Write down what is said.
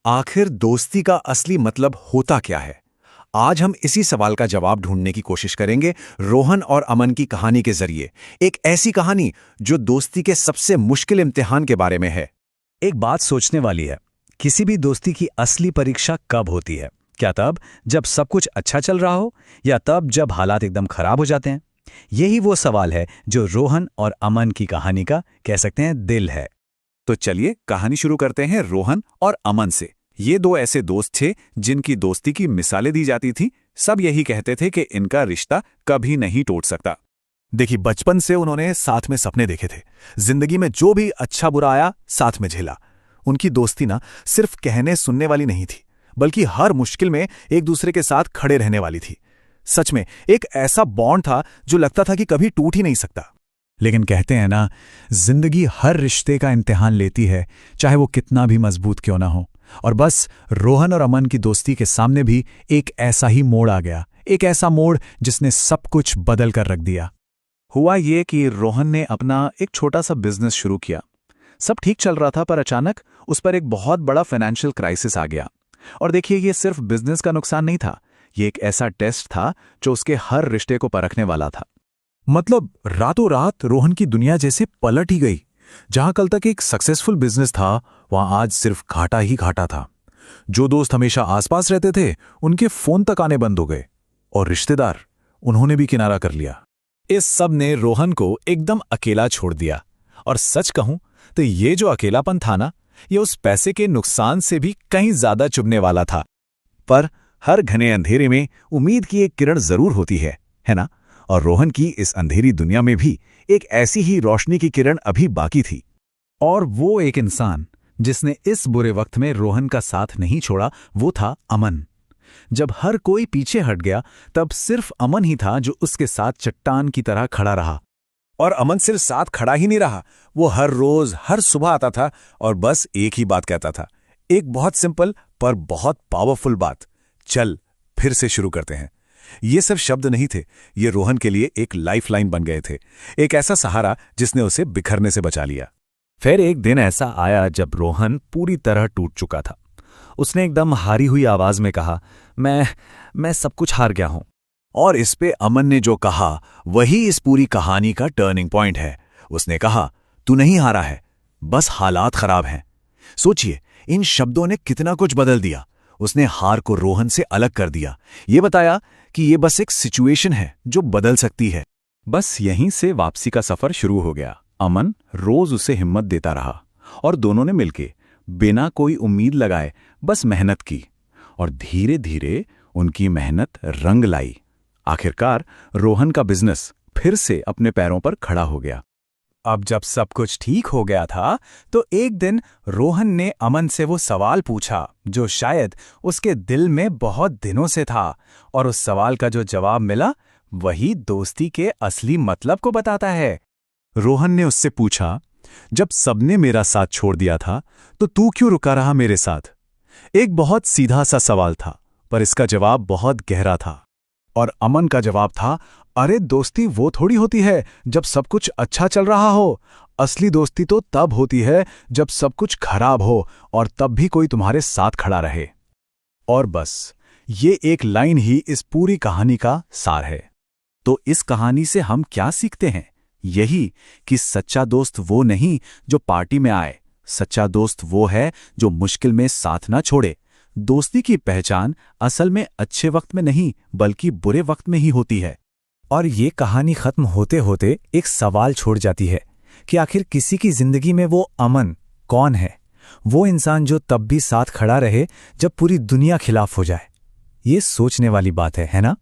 आखिर दोस्ती का असली मतलब होता क्या है? आज हम इसी सवाल का जवाब ढूंढने की कोशिश करेंगे रोहन और अमन की कहानी के जरिए। एक ऐसी कहानी जो दोस्ती के सबसे मुश्किल इम्तिहान के बारे में है। एक बात सोचने वाली है, किसी भी दोस्ती की असली परीक्षा कब होती है? क्या तब जब सब कुछ अच्छा चल रहा हो, या तब जब हालात एकदम खराब हो जाते हैं? यही वो सवाल है जो रोहन और अमन की कहानी का, कह सकते हैं, दिल है। तो चलिए कहानी शुरू करते हैं रोहन और अमन से। ये दो ऐसे दोस्त थे जिनकी दोस्ती की मिसालें दी जाती थी। सब यही कहते थे कि इनका रिश्ता कभी नहीं टूट सकता। देखिए, बचपन से उन्होंने साथ में सपने देखे थे। जिंदगी में जो भी अच्छा बुरा आया, साथ में झेला। उनकी दोस्ती ना सिर्फ कहने सुनने वाली नहीं थी, बल्कि हर मुश्किल में एक दूसरे के साथ खड़े रहने वाली थी। सच में एक ऐसा बॉन्ड था जो लगता था कि कभी टूट ही नहीं सकता। लेकिन कहते हैं ना, जिंदगी हर रिश्ते का इम्तिहान लेती है, चाहे वो कितना भी मजबूत क्यों ना हो। और बस रोहन और अमन की दोस्ती के सामने भी एक ऐसा ही मोड़ आ गया। एक ऐसा मोड़ जिसने सब कुछ बदल कर रख दिया। हुआ ये कि रोहन ने अपना एक छोटा सा बिजनेस शुरू किया। सब ठीक चल रहा था, पर अचानक उस पर एक बहुत बड़ा फाइनेंशियल क्राइसिस आ गया। और देखिए, ये सिर्फ बिजनेस का नुकसान नहीं था, ये एक ऐसा टेस्ट था जो उसके हर रिश्ते को परखने वाला था। मतलब रातों रात रोहन की दुनिया जैसे पलट ही गई। जहां कल तक एक सक्सेसफुल बिजनेस था, वहां आज सिर्फ घाटा ही घाटा था। जो दोस्त हमेशा आसपास रहते थे, उनके फोन तक आने बंद हो गए, और रिश्तेदार, उन्होंने भी किनारा कर लिया। इस सब ने रोहन को एकदम अकेला छोड़ दिया। और सच कहूं तो ये जो अकेलापन था ना, ये उस पैसे के नुकसान से भी कहीं ज्यादा चुभने वाला था। पर हर घने अंधेरे में उम्मीद की एक किरण जरूर होती है ना? और रोहन की इस अंधेरी दुनिया में भी एक ऐसी ही रोशनी की किरण अभी बाकी थी। और वो एक इंसान जिसने इस बुरे वक्त में रोहन का साथ नहीं छोड़ा, वो था अमन। जब हर कोई पीछे हट गया, तब सिर्फ अमन ही था जो उसके साथ चट्टान की तरह खड़ा रहा। और अमन सिर्फ साथ खड़ा ही नहीं रहा, वो हर रोज हर सुबह आता था और बस एक ही बात कहता था। एक बहुत सिंपल पर बहुत पावरफुल बात: चल फिर से शुरू करते हैं। ये सिर्फ शब्द नहीं थे, ये रोहन के लिए एक लाइफलाइन बन गए थे। एक ऐसा सहारा जिसने उसे बिखरने से बचा लिया। फिर एक दिन ऐसा आया जब रोहन पूरी तरह टूट चुका था। उसने एकदम हारी हुई आवाज में कहा, मैं सब कुछ हार गया हूं। और इस पे अमन ने जो कहा, वही इस पूरी कहानी का टर्निंग पॉइंट है। उसने कहा, तू नहीं हारा है, बस हालात खराब हैं। सोचिए, इन शब्दों ने कितना कुछ बदल दिया। उसने हार को रोहन से अलग कर दिया। ये बताया कि ये बस एक सिचुएशन है जो बदल सकती है। बस यहीं से वापसी का सफर शुरू हो गया। अमन रोज उसे हिम्मत देता रहा, और दोनों ने मिलके बिना कोई उम्मीद लगाए बस मेहनत की। और धीरे धीरे उनकी मेहनत रंग लाई। आखिरकार रोहन का बिजनेस फिर से अपने पैरों पर खड़ा हो गया। अब जब सब कुछ ठीक हो गया था, तो एक दिन रोहन ने अमन से वो सवाल पूछा जो शायद उसके दिल में बहुत दिनों से था। और उस सवाल का जो जवाब मिला, वही दोस्ती के असली मतलब को बताता है। रोहन ने उससे पूछा, जब सबने मेरा साथ छोड़ दिया था, तो तू क्यों रुका रहा मेरे साथ? एक बहुत सीधा सा सवाल था, पर इसका जवाब बहुत गहरा था। और अमन का जवाब था, अरे दोस्ती वो थोड़ी होती है जब सब कुछ अच्छा चल रहा हो। असली दोस्ती तो तब होती है जब सब कुछ खराब हो, और तब भी कोई तुम्हारे साथ खड़ा रहे। और बस ये एक लाइन ही इस पूरी कहानी का सार है। तो इस कहानी से हम क्या सीखते हैं? यही कि सच्चा दोस्त वो नहीं जो पार्टी में आए। सच्चा दोस्त वो है जो मुश्किल में साथ ना छोड़े। दोस्ती की पहचान असल में अच्छे वक्त में नहीं, बल्कि बुरे वक्त में ही होती है। और ये कहानी खत्म होते होते एक सवाल छोड़ जाती है कि आखिर किसी की जिंदगी में वो अमन कौन है? वो इंसान जो तब भी साथ खड़ा रहे जब पूरी दुनिया खिलाफ हो जाए। ये सोचने वाली बात है ना?